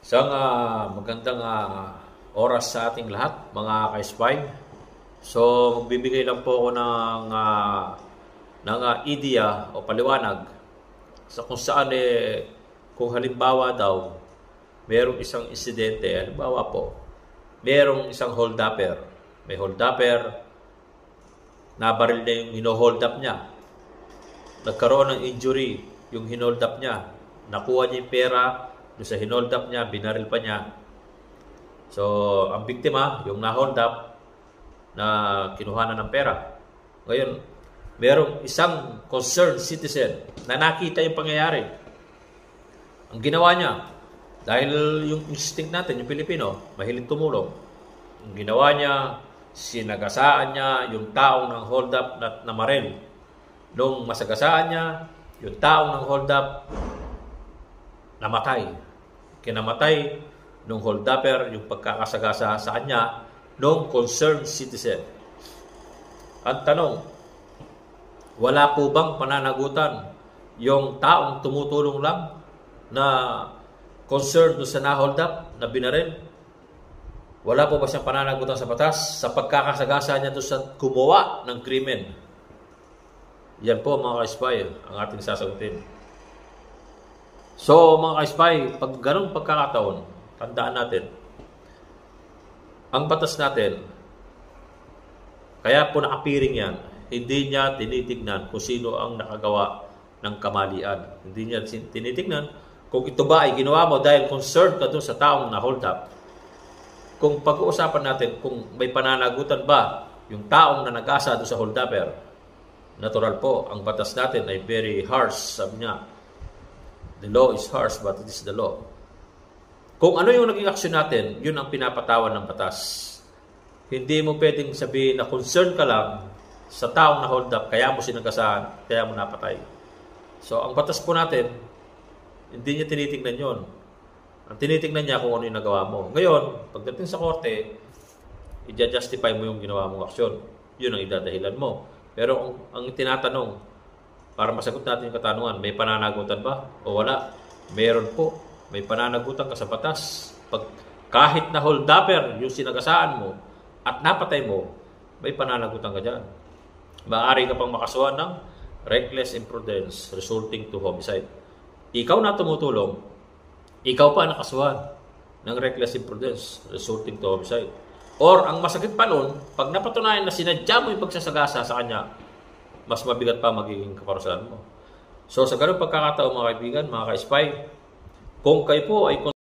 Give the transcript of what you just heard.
Isang magandang oras sa ating lahat, mga ka-spy. So, magbibigay lang po ako ng ideya o paliwanag sa kung saan kung halimbawa daw, merong isang insidente, halimbawa po, merong isang hold-upper. May hold-upper, nabaril na yung hino-hold up niya. Nagkaroon ng injury yung hinold up niya. Nakuha niya yung pera, doon sa hinold up niya, binaril pa niya. So, ang biktima, yung na-hold up, na kinuhanan ng pera. Ngayon, merong isang concerned citizen na nakita yung pangyayari. Ang ginawa niya, dahil yung instinct natin, yung Pilipino, mahilig tumulong. Ang ginawa niya, sinagasaan niya yung taong ng hold up na namaril. Nung masagasaan niya, yung taong ng hold up, namatay. Kinamatay nung hold-upper yung pagkakasagasa sa kanya nung concerned citizen. Ang tanong, wala po bang pananagutan yung taong tumutulong lang na concerned sa na-hold up, na binaril? Wala po ba siyang pananagutan sa batas sa pagkakasagasa niya doon sa gumawa ng krimen? Yan po mga ka-spy ang ating sasagutin. So mga ka-spy, pag ganong pagkakataon, tandaan natin, ang batas natin, kaya po nakapiring yan, hindi niya tinitignan kung sino ang nakagawa ng kamalian. Hindi niya tinitignan kung ito ba ay ginawa mo dahil concerned ka doon sa taong na-hold up. Kung pag-uusapan natin kung may pananagutan ba yung taong na nag-asa doon sa hold-upper, natural po, ang batas natin ay very harsh. Sabi niya, the law is harsh, but it is the law. Kung ano yung naging aksyon natin, yun ang pinapatawan ng batas. Hindi mo pwedeng sabihin na concern ka lang sa taong na hold up, kaya mo sinagasaan, kaya mo napatay. So, ang batas po natin, hindi niya tinitingnan yun. Ang tinitingnan niya kung ano yung nagawa mo. Ngayon, pagdating sa korte, i-justify mo yung ginawa mong aksyon. Yun ang idadahilan mo. Pero ang tinatanong, para masagot natin yung katanungan, may pananagutan ba o wala? Meron po. May pananagutan ka sa batas. Kahit na hold-upper yung sinagasaan mo at napatay mo, may pananagutan ka dyan. Maaari ka pang makasuhan ng reckless imprudence resulting to homicide. Ikaw na tumutulong, ikaw pa nakasuhan ng reckless imprudence resulting to homicide. Or ang masakit pa nun, pag napatunayan na sinadya mo yung pagsasagasa sa kanya, mas mabigat pa magiging kaparusahan mo. So sa ganung pagkakataon mga kaibigan, mga ka-spy, kung kayo po ay